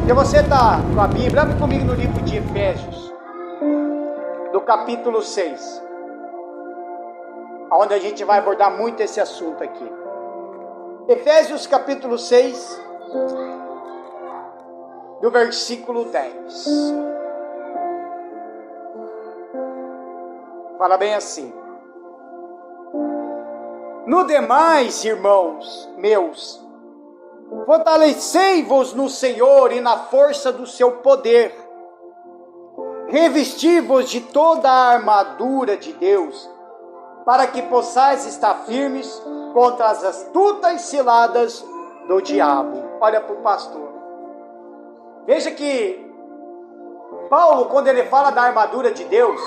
Se você está com a Bíblia, abre comigo no livro de Efésios, do capítulo 6, onde a gente vai abordar muito esse assunto aqui. Efésios capítulo 6, do versículo 10. Fala bem assim: no demais, irmãos meus, fortalecei-vos no Senhor e na força do seu poder. Revesti-vos de toda a armadura de Deus, para que possais estar firmes contra as astutas ciladas do diabo. Olha para o pastor. Veja que Paulo, quando ele fala da armadura de Deus,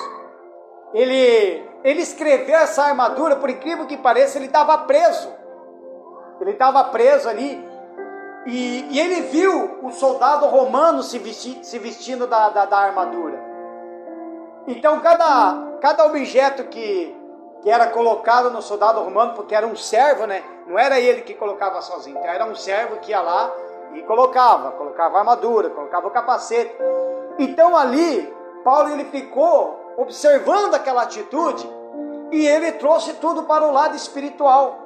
ele escreveu essa armadura, por incrível que pareça, ele estava preso. Ele estava preso ali. E ele viu o soldado romano se vestindo da armadura. Então cada objeto que era colocado no soldado romano, porque era um servo, né? Não era ele que colocava sozinho, então era um servo que ia lá e colocava a armadura, colocava o capacete. Então ali, Paulo ele ficou observando aquela atitude e ele trouxe tudo para o lado espiritual.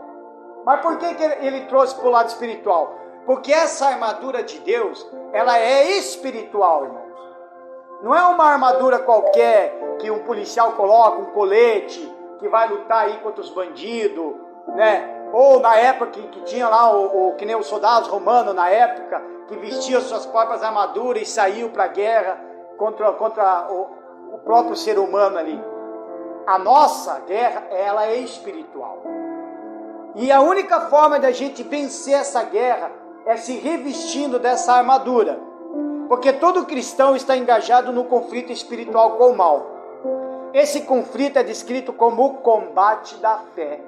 Mas por que ele trouxe para o lado espiritual? Porque essa armadura de Deus, ela é espiritual, irmãos. Não é uma armadura qualquer que um policial coloca, um colete, que vai lutar aí contra os bandidos, né? Ou na época que tinha lá, que nem os soldados romanos na época, que vestiam suas próprias armaduras e saíam para a guerra contra o próprio ser humano ali. A nossa guerra, ela é espiritual. E a única forma de a gente vencer essa guerra é se revestindo dessa armadura. Porque todo cristão está engajado no conflito espiritual com o mal. Esse conflito é descrito como o combate da fé.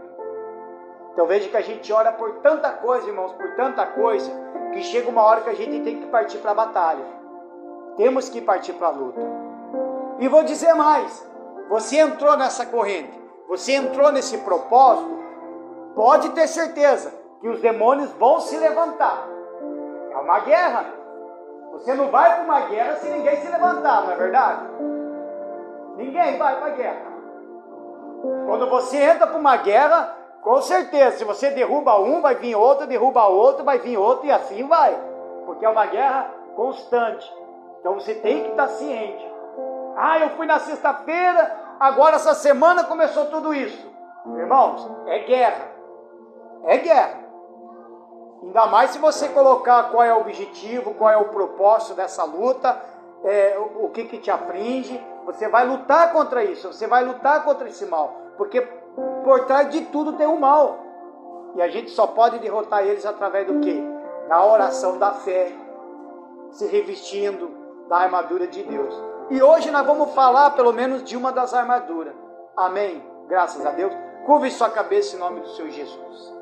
Então veja que a gente ora por tanta coisa, irmãos, por tanta coisa, que chega uma hora que a gente tem que partir para a batalha. Temos que partir para a luta. E vou dizer mais, você entrou nessa corrente, você entrou nesse propósito, pode ter certeza que os demônios vão se levantar. É uma guerra. Você não vai para uma guerra se ninguém se levantar, não é verdade? Ninguém vai para a guerra. Quando você entra para uma guerra, com certeza, se você derruba um, vai vir outro, derruba outro, vai vir outro, e assim vai. Porque é uma guerra constante. Então você tem que estar ciente. Ah, eu fui na sexta-feira, agora essa semana começou tudo isso. Irmãos, é guerra. É guerra. Ainda mais se você colocar qual é o objetivo, qual é o propósito dessa luta, o que te aflige. Você vai lutar contra isso, você vai lutar contra esse mal. Porque por trás de tudo tem um mal. E a gente só pode derrotar eles através do quê? Da oração da fé, se revestindo da armadura de Deus. E hoje nós vamos falar pelo menos de uma das armaduras. Amém? Graças a Deus. Curve sua cabeça em nome do Senhor Jesus.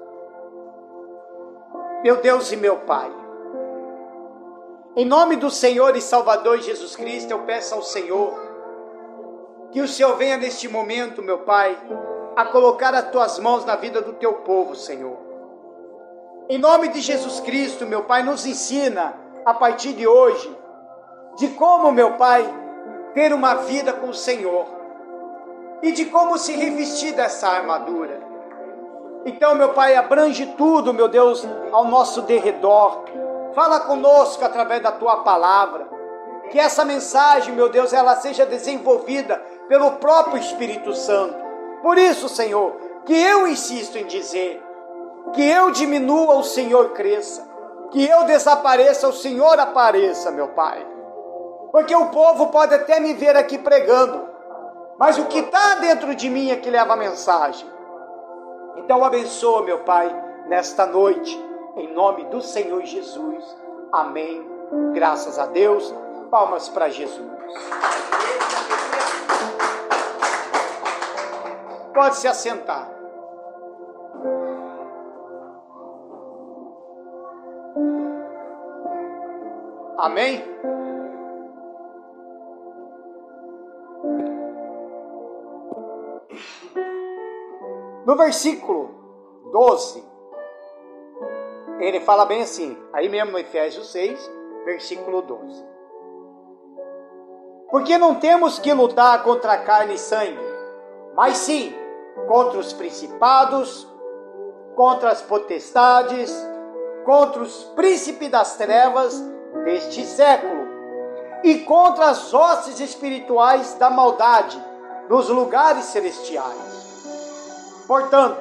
Meu Deus e meu Pai, em nome do Senhor e Salvador Jesus Cristo, eu peço ao Senhor que o Senhor venha neste momento, meu Pai, a colocar as tuas mãos na vida do teu povo, Senhor. Em nome de Jesus Cristo, meu Pai, nos ensina a partir de hoje de como, meu Pai, ter uma vida com o Senhor e de como se revestir dessa armadura. Então, meu Pai, abrange tudo, meu Deus, ao nosso derredor. Fala conosco através da Tua palavra. Que essa mensagem, meu Deus, ela seja desenvolvida pelo próprio Espírito Santo. Por isso, Senhor, que eu insisto em dizer, que eu diminua, o Senhor cresça. Que eu desapareça, o Senhor apareça, meu Pai. Porque o povo pode até me ver aqui pregando, mas o que está dentro de mim é que leva a mensagem. Então abençoa, meu Pai, nesta noite, em nome do Senhor Jesus. Amém. Graças a Deus. Palmas para Jesus. Pode se assentar. Amém? No versículo 12, ele fala bem assim, aí mesmo no Efésios 6, versículo 12. Porque não temos que lutar contra carne e sangue, mas sim contra os principados, contra as potestades, contra os príncipes das trevas deste século e contra as hostes espirituais da maldade nos lugares celestiais. Portanto,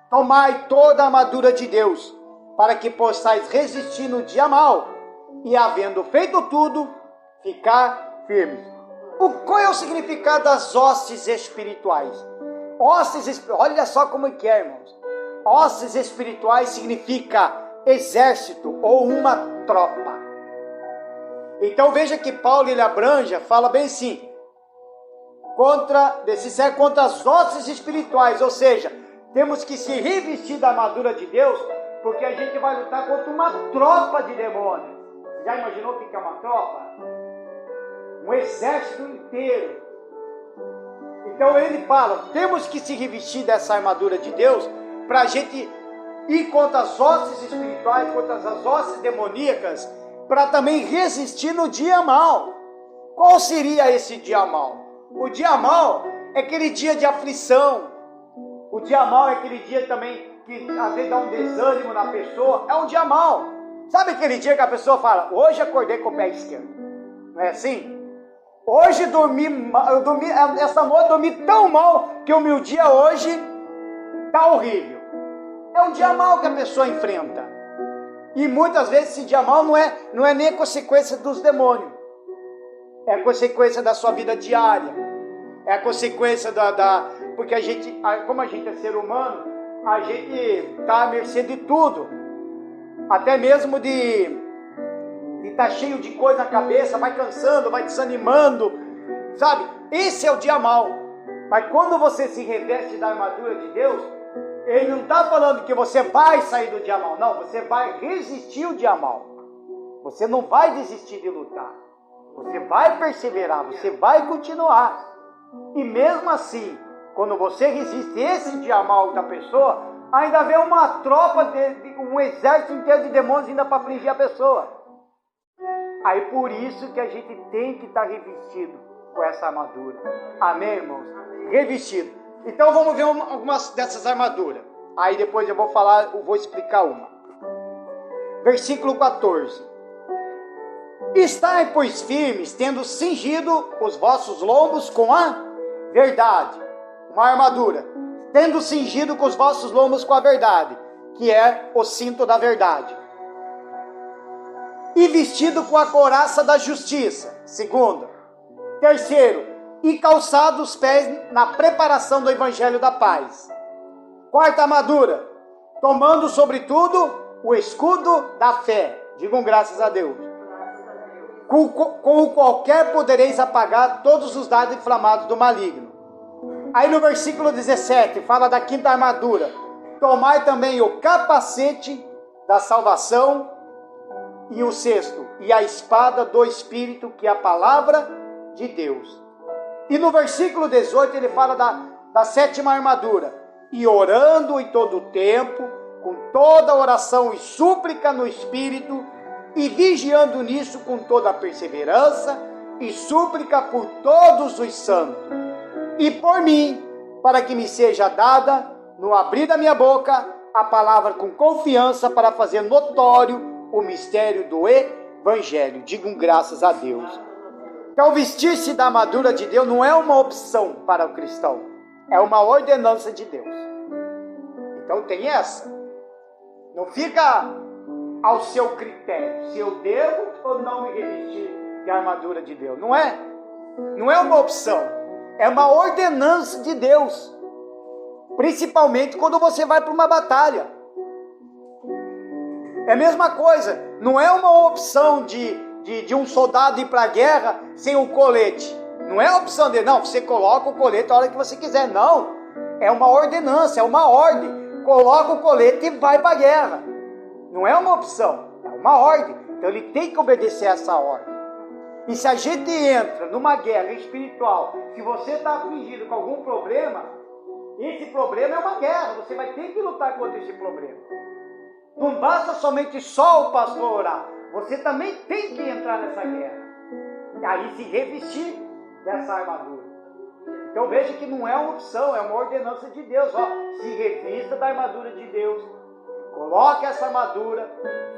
tomai toda a armadura de Deus, para que possais resistir no dia mau e, havendo feito tudo, ficar firmes. Qual é o significado das hostes espirituais? Olha só como é que é, irmãos. Hostes espirituais significa exército ou uma tropa. Então veja que Paulo ele abranja, fala bem assim, contra as hostes espirituais, ou seja, temos que se revestir da armadura de Deus, porque a gente vai lutar contra uma tropa de demônios. Já imaginou o que é uma tropa? Um exército inteiro. Então ele fala, temos que se revestir dessa armadura de Deus, para a gente ir contra as hostes espirituais, contra as hostes demoníacas, para também resistir no dia mau. Qual seria esse dia mau? O dia mau é aquele dia de aflição. O dia mau é aquele dia também que às vezes dá um desânimo na pessoa. É um dia mau. Sabe aquele dia que a pessoa fala, hoje acordei com o pé esquerdo? Não é assim? Hoje essa noite eu dormi tão mal que o meu dia hoje está horrível. É um dia mau que a pessoa enfrenta. E muitas vezes esse dia mau não é nem a consequência dos demônios. É a consequência da sua vida diária. É a consequência porque a gente, como a gente é ser humano, a gente está à mercê de tudo. Até mesmo de estar cheio de coisa na cabeça, vai cansando, vai desanimando, sabe? Esse é o dia mau. Mas quando você se reveste da armadura de Deus, ele não está falando que você vai sair do dia mau, não, você vai resistir o dia mau. Você não vai desistir de lutar, você vai perseverar, você vai continuar. E mesmo assim, quando você resiste esse dia mau da pessoa, ainda vem uma tropa, um exército inteiro de demônios ainda para afligir a pessoa. Aí por isso que a gente tem que estar revestido com essa armadura. Amém, irmãos? Revestido. Então vamos ver algumas dessas armaduras. Aí depois eu vou explicar uma. Versículo 14. Estai, pois, firmes, tendo cingido os vossos lombos com a verdade. Uma armadura. Tendo cingido com os vossos lombos com a verdade, que é o cinto da verdade. E vestido com a couraça da justiça. Segunda. Terceiro. E calçado os pés na preparação do evangelho da paz. Quarta armadura. Tomando sobretudo o escudo da fé. Digam graças a Deus. Com o qualquer podereis apagar todos os dardos inflamados do maligno. Aí no versículo 17 fala da quinta armadura. Tomai também o capacete da salvação. E o sexto, e a espada do Espírito, que é a palavra de Deus. E no versículo 18 ele fala da sétima armadura. E orando em todo o tempo, com toda oração e súplica no Espírito, e vigiando nisso com toda a perseverança e súplica por todos os santos. E por mim, para que me seja dada, no abrir da minha boca, a palavra com confiança para fazer notório o mistério do Evangelho. Digam graças a Deus. Então vestir-se da armadura de Deus não é uma opção para o cristão, é uma ordenança de Deus. Então tem essa. Não fica ao seu critério, se eu devo ou não me revestir da armadura de Deus. Não é uma opção, é uma ordenança de Deus. Principalmente quando você vai para uma batalha. É a mesma coisa, não é uma opção de um soldado ir para a guerra sem o colete. Não é a opção dele, não, você coloca o colete a hora que você quiser. Não, é uma ordenança, é uma ordem. Coloca o colete e vai para a guerra. Não é uma opção, é uma ordem. Então ele tem que obedecer a essa ordem. E se a gente entra numa guerra espiritual, se você está afligido com algum problema, esse problema é uma guerra, você vai ter que lutar contra esse problema. Não basta somente só o pastor orar. você também tem que entrar nessa guerra. E aí se revestir dessa armadura. Então veja que não é uma opção, é uma ordenança de Deus. Ó, se revista da armadura de Deus, coloque essa armadura,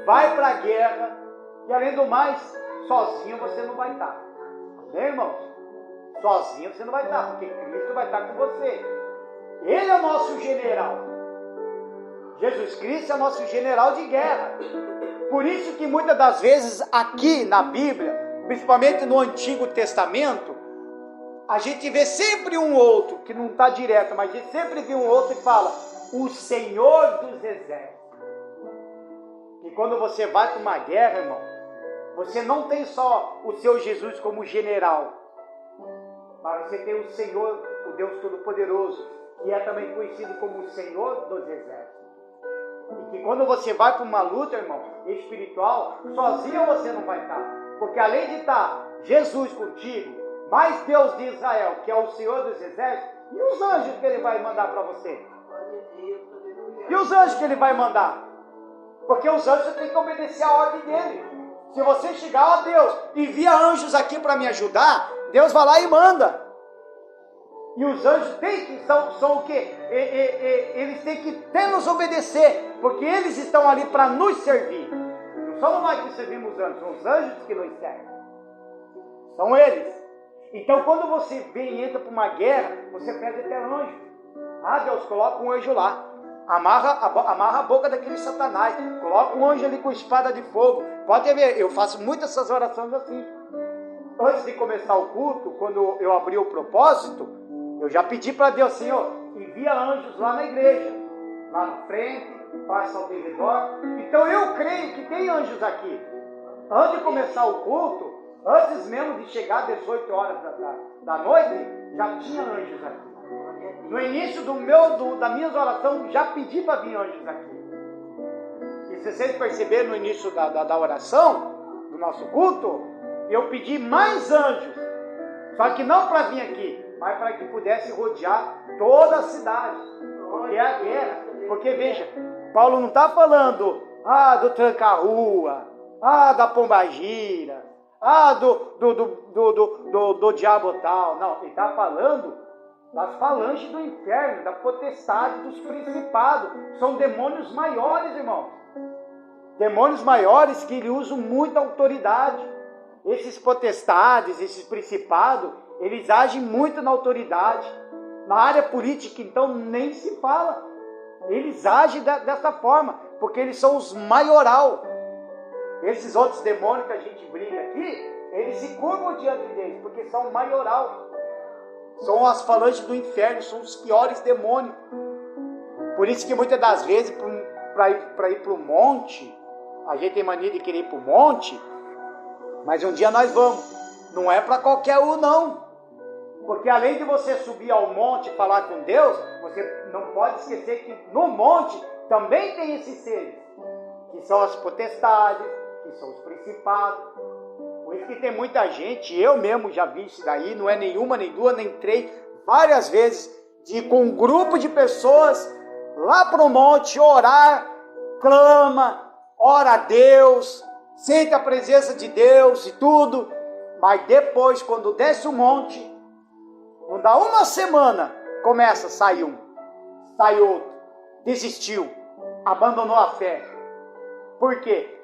vai para a guerra, e além do mais, sozinho você não vai estar. Amém, irmãos? Sozinho você não vai estar, porque Cristo vai estar com você. Ele é o nosso general. Jesus Cristo é o nosso general de guerra. Por isso que muitas das vezes aqui na Bíblia, principalmente no Antigo Testamento, a gente vê sempre um outro, que não está direto, mas a gente sempre vê um outro e fala, o Senhor dos Exércitos. E quando você vai para uma guerra, irmão, você não tem só o seu Jesus como general, mas você tem o Senhor, o Deus Todo-Poderoso, que é também conhecido como o Senhor dos Exércitos. E que quando você vai para uma luta, irmão, espiritual, sozinho você não vai estar. Porque além de estar Jesus contigo, mais Deus de Israel, que é o Senhor dos Exércitos, e os anjos que Ele vai mandar para você? E os anjos que Ele vai mandar? Porque os anjos têm que obedecer a ordem dEle. Se você chegar a Deus, envia anjos aqui para me ajudar, Deus vai lá e manda. E os anjos são o quê? Eles têm que até nos obedecer, porque eles estão ali para nos servir. Não somos nós que servimos os anjos, são os anjos que nos servem. São eles. Então quando você vem e entra para uma guerra, você pede até anjo. Ah, Deus, coloca um anjo lá. Amarra a boca daquele Satanás. Coloca um anjo ali com espada de fogo. Pode ver, eu faço muitas essas orações assim. Antes de começar o culto, quando eu abri o propósito, eu já pedi para Deus, Senhor, envia anjos lá na igreja, lá na frente, passa ao redor. Então eu creio que tem anjos aqui. Antes de começar o culto, antes mesmo de chegar às 18 horas da noite, já tinha anjos aqui. No início das minhas orações, já pedi para vir anjos aqui. E se vocês perceberem no início da oração, do nosso culto, eu pedi mais anjos. Só que não para vir aqui, mas para que pudesse rodear toda a cidade. Porque é a guerra. Porque veja, Paulo não está falando do tranca-rua, da pombagira, do diabo tal. Não, ele está falando das falanges do inferno, da potestade, dos principados. São demônios maiores, irmãos. Demônios maiores que ele usam muita autoridade. Esses potestades, esses principados, eles agem muito na autoridade. Na área política, então, nem se fala. Eles agem dessa forma, porque eles são os maioral. Esses outros demônios que a gente briga aqui, eles se curvam diante deles, porque são maioral. São as falanges do inferno, são os piores demônios. Por isso que muitas das vezes, para ir para o monte, a gente tem mania de querer ir para o monte, mas um dia nós vamos. Não é para qualquer um, não. Porque além de você subir ao monte e falar com Deus, você não pode esquecer que no monte também tem esses seres, que são as potestades, que são os principados. Por isso que tem muita gente, eu mesmo já vi isso daí, não é nenhuma, nem duas, nem três, várias vezes, de ir com um grupo de pessoas lá para o monte orar, clama, ora a Deus, sente a presença de Deus e tudo, mas depois, quando desce o monte, não dá uma semana, começa a sair um, sai outro, desistiu, abandonou a fé. Por quê?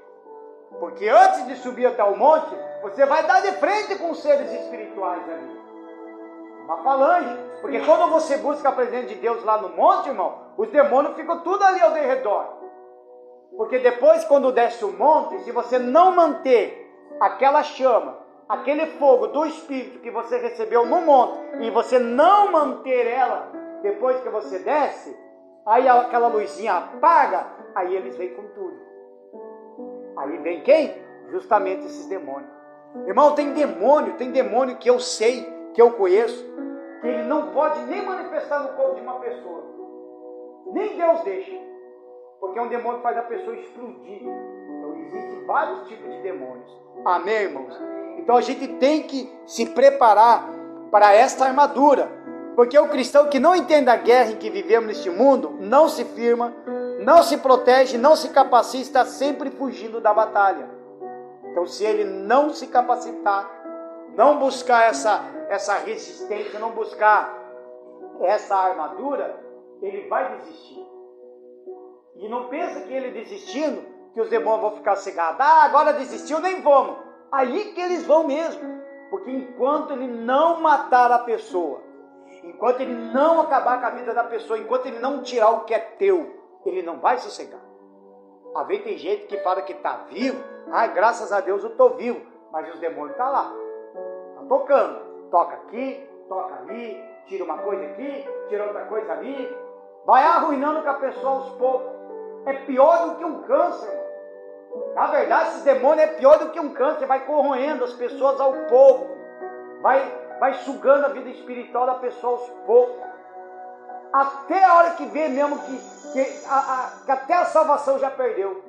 Porque antes de subir até o monte, você vai dar de frente com os seres espirituais ali. Uma falange. Porque quando você busca a presença de Deus lá no monte, irmão, os demônios ficam tudo ali ao redor. Porque depois, quando desce o monte, se você não manter aquela chama, aquele fogo do Espírito que você recebeu no monte, e você não manter ela depois que você desce, aí aquela luzinha apaga, aí eles vêm com tudo. Aí vem quem? Justamente esses demônios. Irmão, tem demônio que eu sei, que eu conheço, que ele não pode nem manifestar no corpo de uma pessoa. Nem Deus deixa. Porque é um demônio que faz a pessoa explodir. Então existem vários tipos de demônios. Amém, irmãos? Então a gente tem que se preparar para esta armadura. Porque o cristão que não entende a guerra em que vivemos neste mundo, não se firma, não se protege, não se capacita, está sempre fugindo da batalha. Então, se ele não se capacitar, não buscar essa resistência, não buscar essa armadura, ele vai desistir. E não pensa que ele desistindo, que os demônios vão ficar cegados. Ah, agora desistiu, nem vamos. Aí que eles vão mesmo. Porque enquanto ele não matar a pessoa, enquanto ele não acabar com a vida da pessoa, enquanto ele não tirar o que é teu, ele não vai sossegar. Às vezes tem gente que fala que está vivo. Ai, graças a Deus eu estou vivo. Mas os demônios estão lá. Está tocando. Toca aqui, toca ali, tira uma coisa aqui, tira outra coisa ali. Vai arruinando com a pessoa aos poucos. É pior do que um câncer. Na verdade, esse demônio é pior do que um câncer. Vai corroendo as pessoas ao pouco. Vai sugando a vida espiritual da pessoa aos poucos. Até a hora que vê mesmo que até a salvação já perdeu.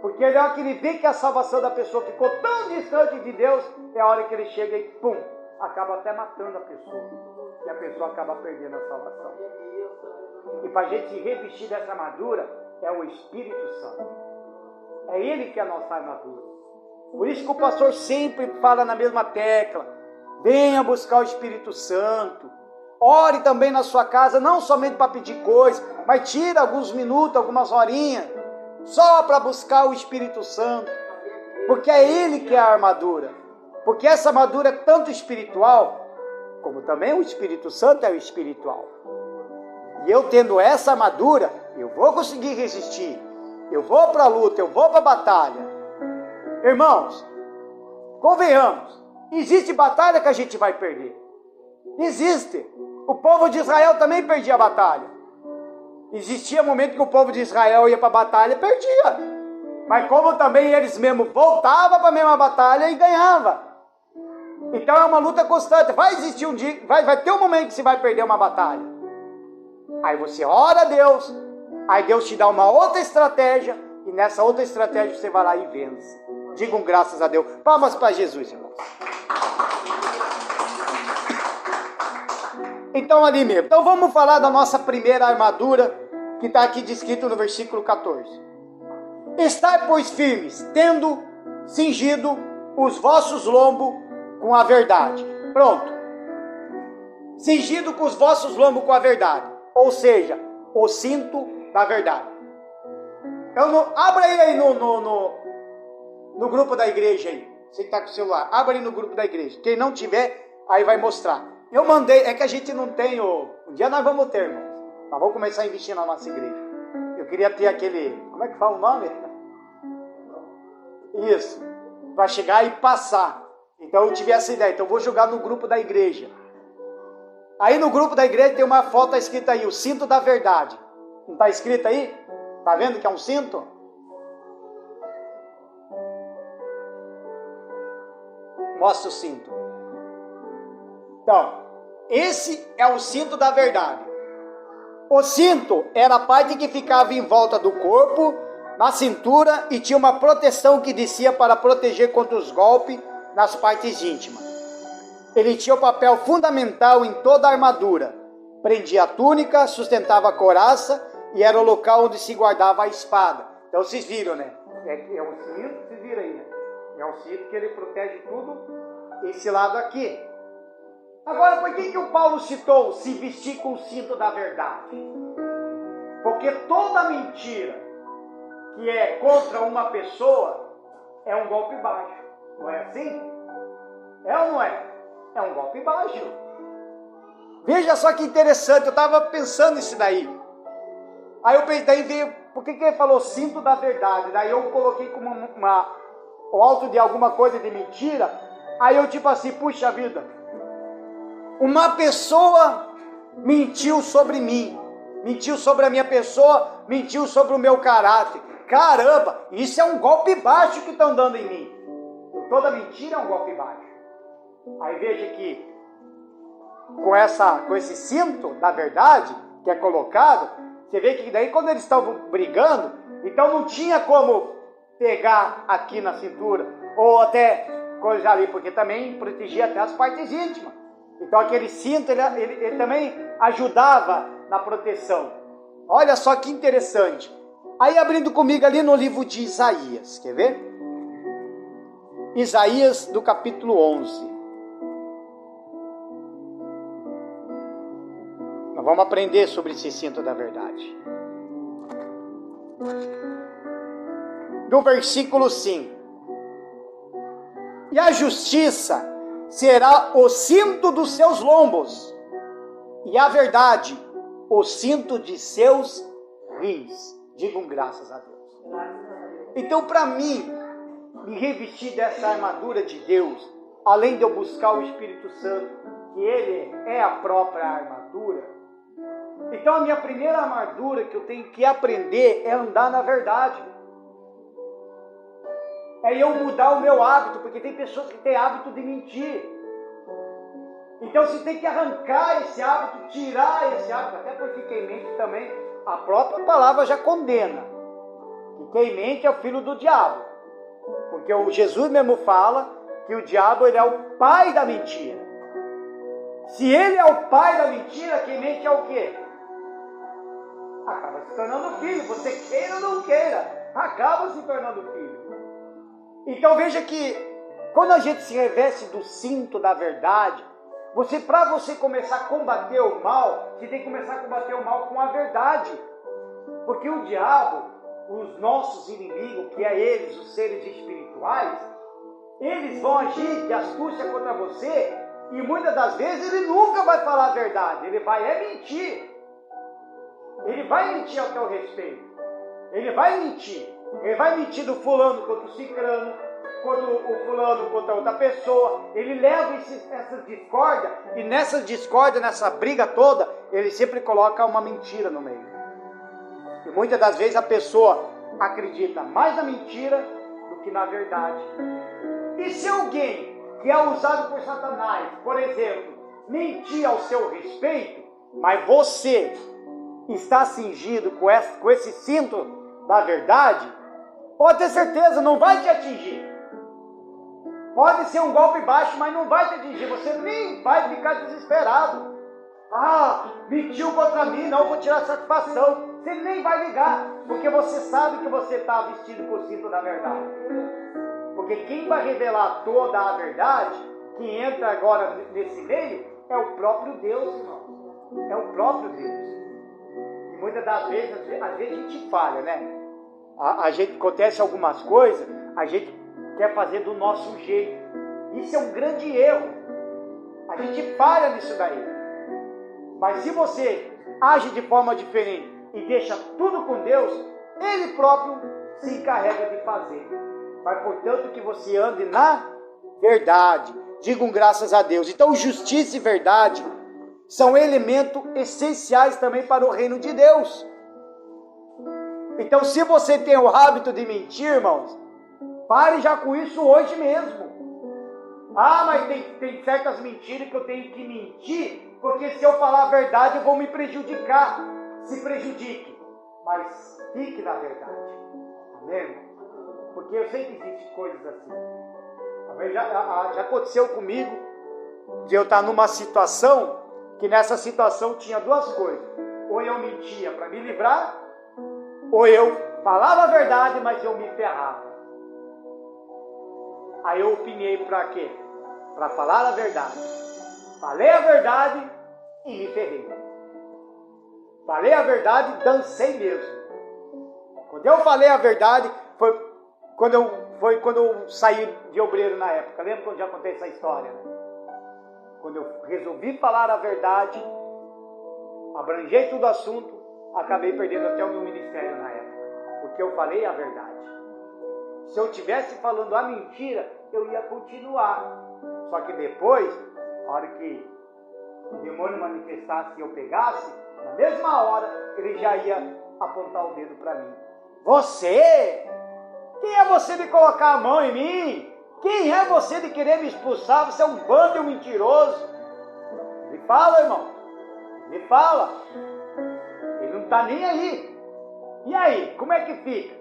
Porque é a hora que ele vê que a salvação da pessoa ficou tão distante de Deus, é a hora que ele chega e pum, acaba até matando a pessoa. E a pessoa acaba perdendo a salvação. E para a gente se revestir dessa armadura, é o Espírito Santo. É Ele que é a nossa armadura. Por isso que o pastor sempre fala na mesma tecla. Venha buscar o Espírito Santo. Ore também na sua casa, não somente para pedir coisas, mas tira alguns minutos, algumas horinhas, só para buscar o Espírito Santo. Porque é Ele que é a armadura. Porque essa armadura é tanto espiritual, como também o Espírito Santo é o espiritual. E eu tendo essa armadura, eu vou conseguir resistir. Eu vou para a luta, eu vou para a batalha. Irmãos, convenhamos, existe batalha que a gente vai perder. Existe. O povo de Israel também perdia a batalha. Existia momento que o povo de Israel ia para a batalha e perdia. Mas como também eles mesmos voltavam para a mesma batalha e ganhavam. Então é uma luta constante. Vai existir um dia, vai ter um momento que você vai perder uma batalha. Aí você ora a Deus, aí Deus te dá uma outra estratégia, e nessa outra estratégia você vai lá e vence. Digam graças a Deus. Palmas para Jesus, irmãos. Então ali mesmo. Então vamos falar da nossa primeira armadura, que está aqui descrito no versículo 14. Estai, pois, firmes, tendo cingido os vossos lombos com a verdade. Pronto. Cingido com os vossos lombos com a verdade. Ou seja, o cinto da verdade. Abra aí no grupo da igreja aí. Você que está com o celular, abra aí no grupo da igreja. Quem não tiver, aí vai mostrar. Eu mandei, é que a gente não tem um dia nós vamos ter, irmãos. Nós vamos começar a investir na nossa igreja. Eu queria ter aquele, como é que fala o nome? Isso, para chegar e passar. Então eu tive essa ideia, então eu vou jogar no grupo da igreja. Aí no grupo da igreja tem uma foto escrita aí, o cinto da verdade. Não está escrito aí? Está vendo que é um cinto? Mostra o cinto. Então, esse é o cinto da verdade. O cinto era a parte que ficava em volta do corpo, na cintura, e tinha uma proteção que descia para proteger contra os golpes nas partes íntimas. Ele tinha o papel fundamental em toda a armadura. Prendia a túnica, sustentava a couraça e era o local onde se guardava a espada. Então vocês viram, né? É um cinto, vocês viram aí, né? É um cinto que ele protege tudo esse lado aqui. Agora, por que o Paulo citou se vestir com o cinto da verdade? Porque toda mentira que é contra uma pessoa é um golpe baixo. Não é assim? É ou não é? É um golpe baixo. Veja só que interessante, eu estava pensando nisso daí. Aí eu pensei, daí veio, por que ele falou cinto da verdade? Daí eu coloquei como o alto de alguma coisa de mentira. Aí eu tipo assim, puxa vida, uma pessoa mentiu sobre mim, mentiu sobre a minha pessoa, mentiu sobre o meu caráter. Caramba, isso é um golpe baixo que estão dando em mim. Toda mentira é um golpe baixo. Aí veja que com esse cinto da verdade que é colocado, você vê que daí quando eles estavam brigando, então não tinha como pegar aqui na cintura, ou até coisa ali, porque também protegia até as partes íntimas. Então aquele cinto, ele também ajudava na proteção. Olha só que interessante. Aí abrindo comigo ali no livro de Isaías, quer ver? Isaías, do capítulo 11. Nós vamos aprender sobre esse cinto da verdade. Do versículo 5. E a justiça será o cinto dos seus lombos, e a verdade o cinto de seus rins. Digam graças a Deus. Então, para mim, me revestir dessa armadura de Deus, além de eu buscar o Espírito Santo, que Ele é a própria armadura, então a minha primeira armadura que eu tenho que aprender é andar na verdade. É eu mudar o meu hábito, porque tem pessoas que têm hábito de mentir. Então você tem que arrancar esse hábito, tirar esse hábito, até porque quem mente também, a própria palavra já condena. Que quem mente é o filho do diabo. Porque o Jesus mesmo fala que o diabo ele é o pai da mentira. Se ele é o pai da mentira, quem mente é o quê? Acaba se tornando filho, você queira ou não queira, acaba se tornando filho. Então veja que quando a gente se reveste do cinto da verdade, para você começar a combater o mal, você tem que começar a combater o mal com a verdade. Porque o diabo, os nossos inimigos, que é eles, os seres espirituais, eles vão agir de astúcia contra você, e muitas das vezes ele nunca vai falar a verdade, ele vai mentir. Ele vai mentir ao teu respeito. Ele vai mentir. Ele vai mentir do fulano contra o ciclano, contra o fulano contra outra pessoa. Ele leva essas discórdias, e nessa discórdia, nessa briga toda, ele sempre coloca uma mentira no meio. E muitas das vezes a pessoa acredita mais na mentira do que na verdade. E se alguém que é usado por Satanás, por exemplo, mentir ao seu respeito, mas você está cingido com esse cinto da verdade, pode ter certeza, não vai te atingir. Pode ser um golpe baixo, mas não vai te atingir. Você nem vai ficar desesperado. Mentiu contra mim, não vou tirar satisfação. Você nem vai ligar, porque você sabe que você está vestido com o cinto da verdade. Porque quem vai revelar toda a verdade, que entra agora nesse meio, é o próprio Deus, irmão. É o próprio Deus. E muitas das vezes, às vezes a gente falha, né? A gente acontece algumas coisas, a gente quer fazer do nosso jeito. Isso é um grande erro. A gente falha nisso daí. Mas se você age de forma diferente e deixa tudo com Deus, Ele próprio se encarrega de fazer. Mas portanto que você ande na verdade. Digam graças a Deus. Então justiça e verdade são elementos essenciais também para o reino de Deus. Então se você tem o hábito de mentir, irmãos, pare já com isso hoje mesmo. Mas tem certas mentiras que eu tenho que mentir, porque se eu falar a verdade eu vou me prejudicar. Se prejudique, mas fique na verdade. Amém? Porque eu sei que existem coisas assim. Já aconteceu comigo de eu estar numa situação, que nessa situação tinha duas coisas. Ou eu mentia para me livrar, ou eu falava a verdade, mas eu me ferrava. Aí eu opinei para quê? Para falar a verdade. Falei a verdade e me ferrei. Falei a verdade, dancei mesmo. Quando eu falei a verdade, foi quando eu saí de obreiro na época. Lembra quando eu já contei essa história? Né? Quando eu resolvi falar a verdade, abrangei todo o assunto, acabei perdendo até o meu ministério na época. Porque eu falei a verdade. Se eu estivesse falando a mentira, eu ia continuar. Só que depois, a hora que o demônio manifestasse e eu pegasse, na mesma hora, ele já ia apontar o dedo para mim. Você? Quem é você de colocar a mão em mim? Quem é você de querer me expulsar? Você é um bando de um mentiroso. Me fala, irmão. Me fala. Ele não está nem aí. E aí, como é que fica?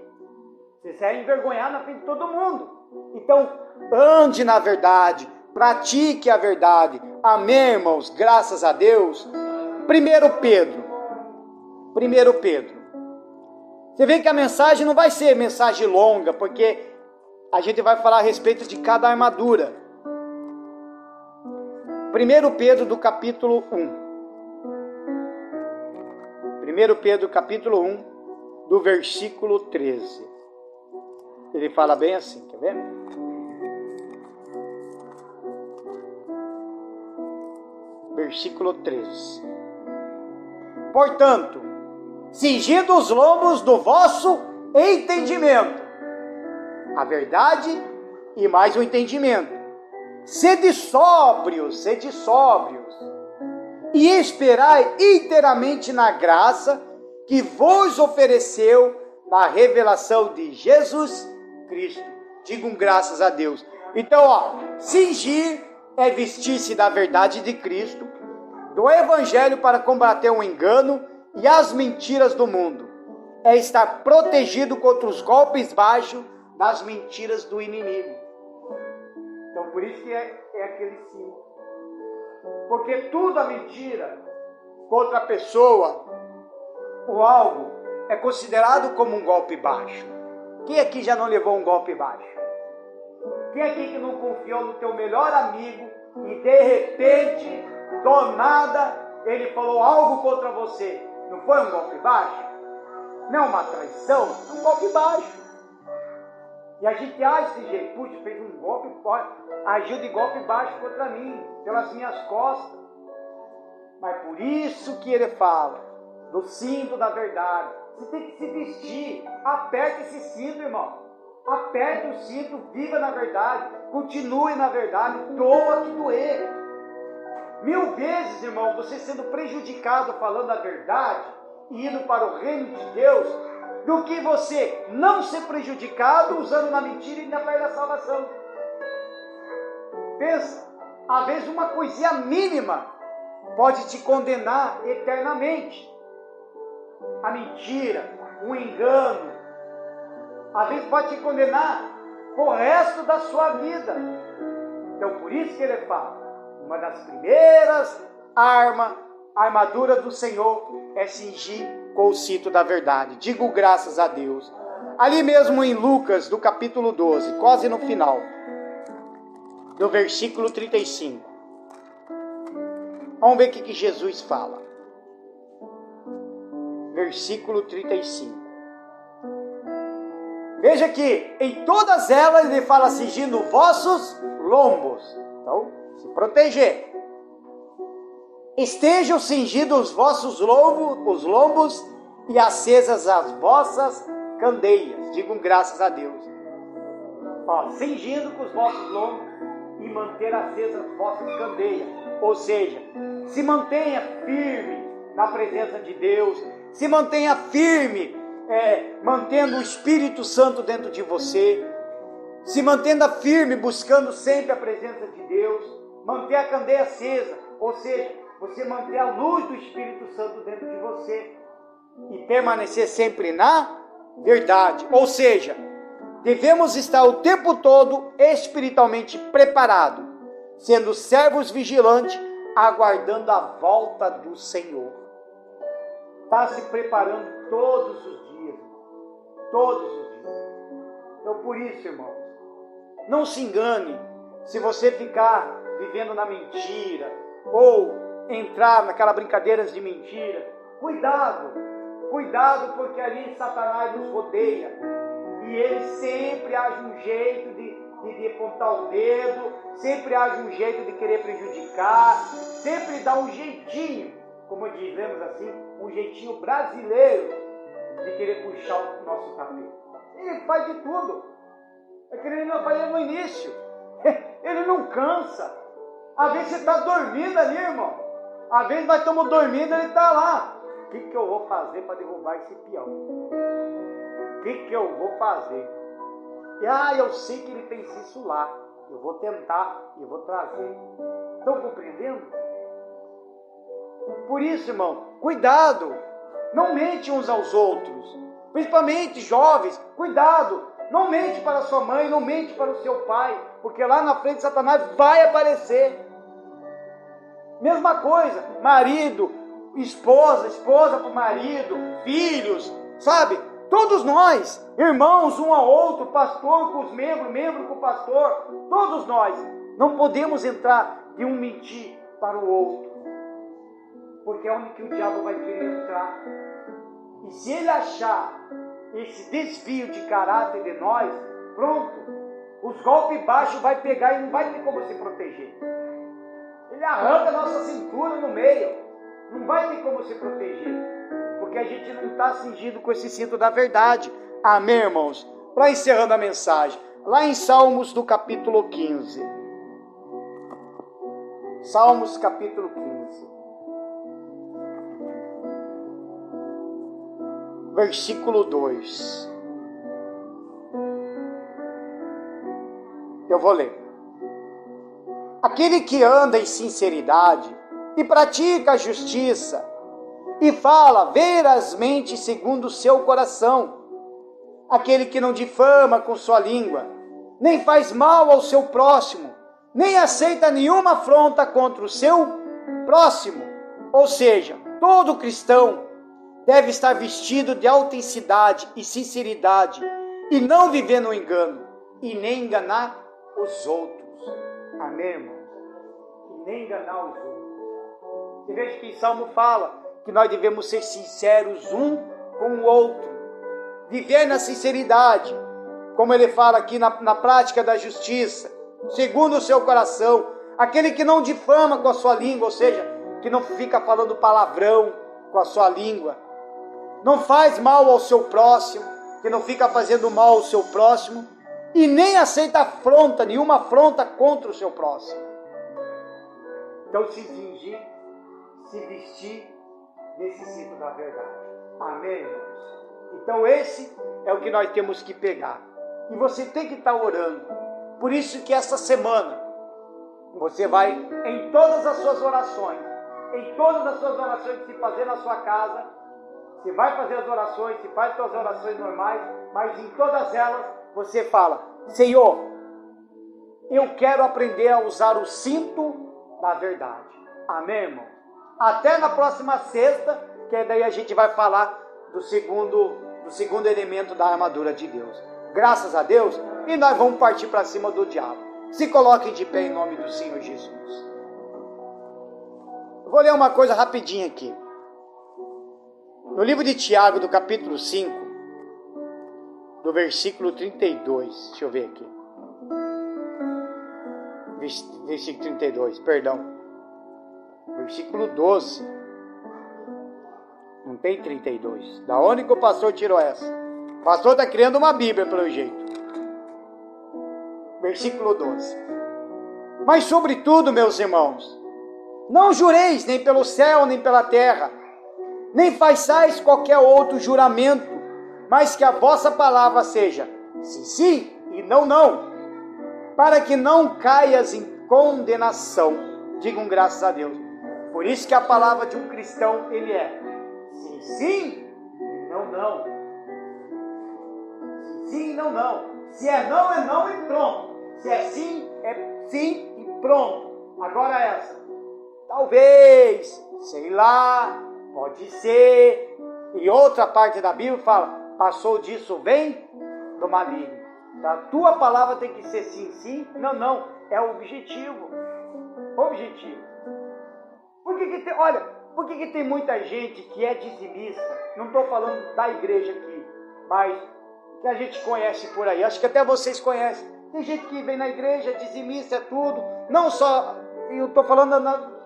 Você sai envergonhado na frente de todo mundo. Então, ande na verdade. Pratique a verdade. Amém, irmãos? Graças a Deus. 1 Pedro. Você vê que a mensagem não vai ser mensagem longa, porque a gente vai falar a respeito de cada armadura. 1 Pedro do capítulo 1. 1 Pedro capítulo 1, do versículo 13. Ele fala bem assim, quer ver? Versículo 13. Portanto, cingindo os lombos do vosso entendimento, a verdade e mais o entendimento. Sede sóbrios, e esperai inteiramente na graça que vos ofereceu na revelação de Jesus Cristo. Digam graças a Deus. Então, cingir é vestir-se da verdade de Cristo, do Evangelho para combater o engano e as mentiras do mundo. É estar protegido contra os golpes baixos das mentiras do inimigo. Então, por isso que é aquele símbolo. Porque tudo a mentira contra a pessoa ou algo é considerado como um golpe baixo. Quem aqui já não levou um golpe baixo? Quem aqui que não confiou no teu melhor amigo e de repente, do nada, ele falou algo contra você? Não foi um golpe baixo? Não é uma traição? É um golpe baixo. E a gente age desse jeito. Puxa, fez um golpe, agiu de golpe baixo contra mim, pelas minhas costas. Mas por isso que ele fala do cinto da verdade. Você tem que se vestir. Aperta esse cinto, irmão. Aperte o cinto, viva na verdade. Continue na verdade. Doa que doer. 1000 vezes, irmão, você sendo prejudicado falando a verdade e indo para o reino de Deus, do que você não ser prejudicado usando na mentira e ainda perde a salvação. Pensa, às vezes uma coisinha mínima pode te condenar eternamente. A mentira, o engano, às vezes pode te condenar o resto da sua vida. Então por isso que ele fala, uma das primeiras armadura do Senhor é cingir com o cinto da verdade. Digo graças a Deus. Ali mesmo em Lucas, do capítulo 12, quase no final, do versículo 35. Vamos ver o que Jesus fala. Versículo 35. Veja que em todas elas ele fala cingindo vossos lombos. Então, se proteger. Estejam cingidos os vossos lombos e acesas as vossas candeias. Digam graças a Deus. Cingindo com os vossos lombos e manter acesas as vossas candeias. Ou seja, se mantenha firme na presença de Deus. Se mantenha firme, mantendo o Espírito Santo dentro de você. Se mantenha firme, buscando sempre a presença de Deus. Manter a candeia acesa. Ou seja, você manter a luz do Espírito Santo dentro de você e permanecer sempre na verdade. Ou seja, devemos estar o tempo todo espiritualmente preparados, sendo servos vigilantes, aguardando a volta do Senhor. Está se preparando todos os dias. Todos os dias. Então por isso, irmãos, não se engane se você ficar vivendo na mentira ou entrar naquela brincadeira de mentira. Cuidado, porque ali Satanás nos rodeia e ele sempre age um jeito de apontar o dedo, sempre age um jeito de querer prejudicar, sempre dá um jeitinho, como dizemos assim, um jeitinho brasileiro de querer puxar o nosso tapete. Ele faz de tudo. É que ele não faz no início. Ele não cansa. Às vezes você está dormindo ali, irmão. Às vezes nós estamos dormindo e ele está lá. O que eu vou fazer para derrubar esse peão? O que eu vou fazer? Eu sei que ele fez isso lá. Eu vou tentar e vou trazer. Estão compreendendo? Por isso, irmão, cuidado. Não mente uns aos outros. Principalmente jovens, cuidado. Não mente para a sua mãe, não mente para o seu pai. Porque lá na frente Satanás vai aparecer. Mesma coisa, marido, esposa para o marido, filhos, sabe? Todos nós, irmãos, um ao outro, pastor com os membros, membro com o pastor, todos nós, não podemos entrar de um mentir para o outro, porque é onde que o diabo vai querer entrar. E se ele achar esse desvio de caráter de nós, pronto, os golpes baixos vai pegar e não vai ter como se proteger. Ele arranca a nossa cintura no meio, não vai ter como se proteger, porque a gente não está cingido com esse cinto da verdade. Amém, irmãos? Para encerrando a mensagem, lá em Salmos do capítulo 15. Salmos capítulo 15. Versículo 2. Eu vou ler. Aquele que anda em sinceridade e pratica a justiça e fala verazmente segundo o seu coração, aquele que não difama com sua língua, nem faz mal ao seu próximo, nem aceita nenhuma afronta contra o seu próximo. Ou seja, todo cristão deve estar vestido de autenticidade e sinceridade e não viver no engano e nem enganar os outros. Amém, irmão? E nem enganar os outros. Você veja que em Salmo fala que nós devemos ser sinceros um com o outro, viver na sinceridade, como ele fala aqui na prática da justiça, segundo o seu coração, aquele que não difama com a sua língua, ou seja, que não fica falando palavrão com a sua língua, não faz mal ao seu próximo, que não fica fazendo mal ao seu próximo, e nem aceita afronta, nenhuma afronta contra o seu próximo. Então se fingir, se vestir desse cinto da verdade. Amém, irmãos? Então esse é o que nós temos que pegar. E você tem que estar orando. Por isso que essa semana, você vai em todas as suas orações, que se fazer na sua casa, você vai fazer as orações, se faz suas orações normais, mas em todas elas você fala: Senhor, eu quero aprender a usar o cinto da verdade. Amém, irmão? Até na próxima sexta, que daí a gente vai falar do segundo elemento da armadura de Deus. Graças a Deus, e nós vamos partir para cima do diabo. Se coloquem de pé em nome do Senhor Jesus. Eu vou ler uma coisa rapidinho aqui. No livro de Tiago, do capítulo 5, do versículo 32. Deixa eu ver aqui. Versículo 32, perdão. Versículo 12. Não tem 32. Da onde que o pastor tirou essa? O pastor está criando uma Bíblia, pelo jeito. Versículo 12. Mas sobretudo, meus irmãos, não jureis nem pelo céu, nem pela terra, nem façais qualquer outro juramento, mas que a vossa palavra seja sim, sim e não, não, para que não caias em condenação. Digam graças a Deus. Por isso que a palavra de um cristão, ele é sim, sim e não, não. Sim, sim e não, não. Se é não e pronto. Se é sim e pronto. Agora essa. Talvez, sei lá, pode ser. E outra parte da Bíblia fala: passou disso, vem do maligno. A tua palavra tem que ser sim, sim, não, não. É o objetivo. Objetivo. Por que tem muita gente que é dizimista? Não estou falando da igreja aqui, mas que a gente conhece por aí. Acho que até vocês conhecem. Tem gente que vem na igreja, dizimista, é tudo. Não só, eu estou falando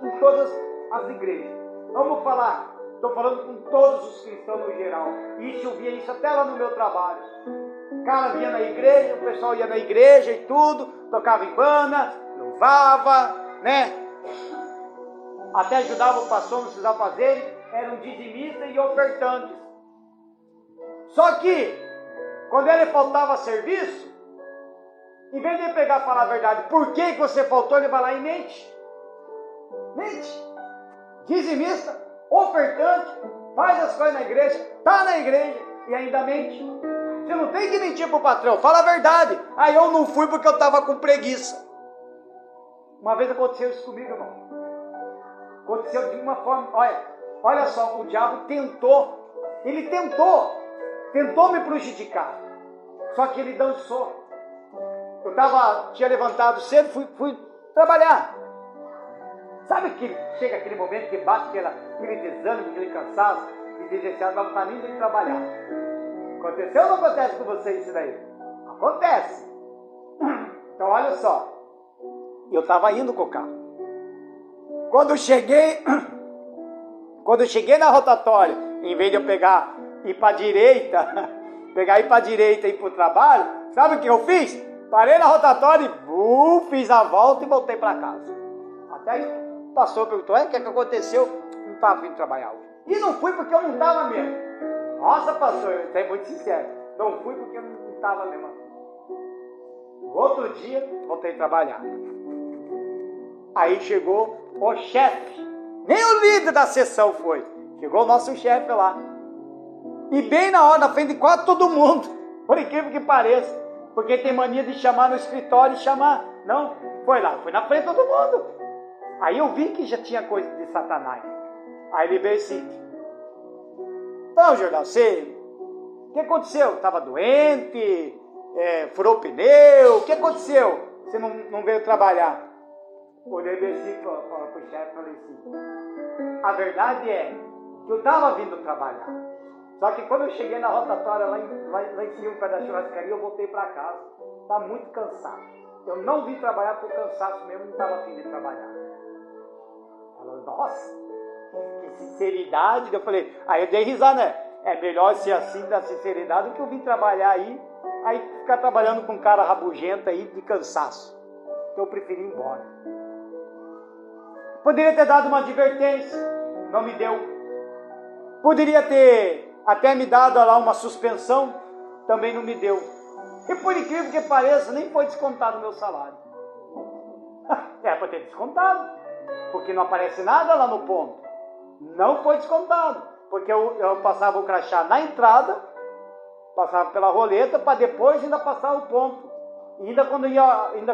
em todas as igrejas. Vamos falar, estou falando com todos os cristãos no geral. Isso, eu via isso até lá no meu trabalho. O cara vinha na igreja, o pessoal ia na igreja e tudo, tocava em banda, louvava, né? Até ajudava o pastor nos afazeres, eram dizimistas e ofertantes. Só que, quando ele faltava serviço, em vez de ele pegar e falar a verdade, por que você faltou, ele vai lá e mente. Mente. Dizimista, ofertante, faz as coisas na igreja, está na igreja e ainda mente. Você não tem que mentir para o patrão, fala a verdade. Aí eu não fui porque eu estava com preguiça. Uma vez aconteceu isso comigo, irmão. Aconteceu de uma forma, olha só, o diabo tentou tentou me prejudicar. Só que ele dançou. Tinha levantado cedo, fui trabalhar. Sabe que chega aquele momento que bate aquele desânimo, aquele cansaço, e diz assim, não está nem de trabalhar. Aconteceu ou não acontece com você isso daí? Acontece. Então olha só, eu estava indo com o carro. Quando eu cheguei na rotatória, em vez de eu ir para a direita, e ir para o trabalho, sabe o que eu fiz? Parei na rotatória e fiz a volta e voltei para casa. Até aí o pastor perguntou, o que aconteceu? Não estava vindo trabalhar hoje. E não fui porque eu não estava mesmo. Nossa, pastor, eu estou muito sincero. Não fui porque eu não estava mesmo. Outro dia, voltei a trabalhar. Aí chegou o chefe. Nem o líder da sessão foi. Chegou o nosso chefe lá. E bem na hora, na frente de quase todo mundo. Por incrível que pareça. Porque tem mania de chamar no escritório e chamar. Não, foi lá, foi na frente de todo mundo. Aí eu vi que já tinha coisa de Satanás. Aí ele veio assim. Então, Jordão, o que aconteceu? Estava doente? Furou o pneu? O que aconteceu? Você não veio trabalhar? Olhei bem assim para o chefe e falei assim, a verdade é que eu estava vindo trabalhar. Só que quando eu cheguei na rotatória lá em cima, perto da churrascaria, eu voltei para casa. Está muito cansado. Eu não vim trabalhar por cansaço mesmo, não estava afim de trabalhar. Ela, nossa, que sinceridade. Eu falei, aí eu dei risada, né? É melhor ser assim, da sinceridade, do que eu vim trabalhar aí ficar trabalhando com um cara rabugento aí de cansaço. Então eu preferi ir embora. Poderia ter dado uma advertência, não me deu. Poderia ter até me dado lá uma suspensão, também não me deu. E por incrível que pareça, nem foi descontado o meu salário. Era para ter descontado, porque não aparece nada lá no ponto. Não foi descontado, porque eu passava o crachá na entrada, passava pela roleta, para depois ainda passar o ponto. E ainda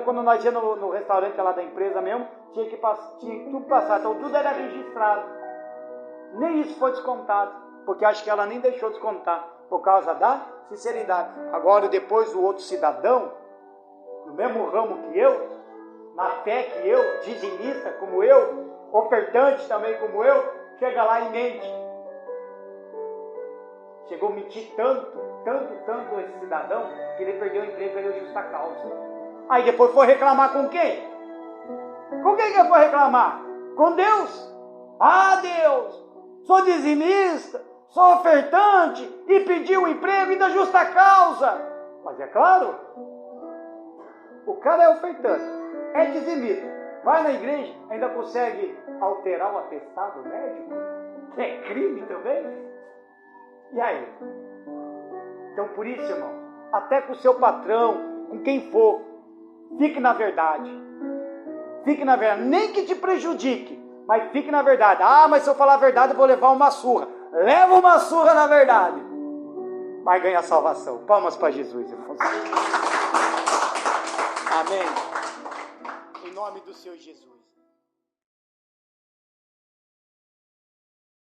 quando nós íamos no restaurante lá da empresa mesmo, tinha tudo passar, então tudo era registrado. Nem isso foi descontado, porque acho que ela nem deixou descontar, por causa da sinceridade. Agora depois o outro cidadão, no mesmo ramo que eu, na fé que eu, dizimista como eu, ofertante também como eu, chega lá e mente. Chegou a mentir tanto esse cidadão, que ele perdeu o emprego, perdeu justa causa. Aí depois foi reclamar com quem? Com quem que ele foi reclamar? Com Deus. Ah, Deus, sou dizimista, sou ofertante e pedi um emprego e da justa causa. Mas é claro, o cara é ofertante, é dizimista, vai na igreja, ainda consegue alterar o atestado médico? É crime também? E aí? Então por isso, irmão, até com o seu patrão, com quem for, fique na verdade. Fique na verdade, nem que te prejudique, mas fique na verdade. Ah, mas se eu falar a verdade eu vou levar uma surra. Leva uma surra na verdade. Vai ganhar salvação. Palmas para Jesus, irmãos. Amém. Em nome do Senhor Jesus.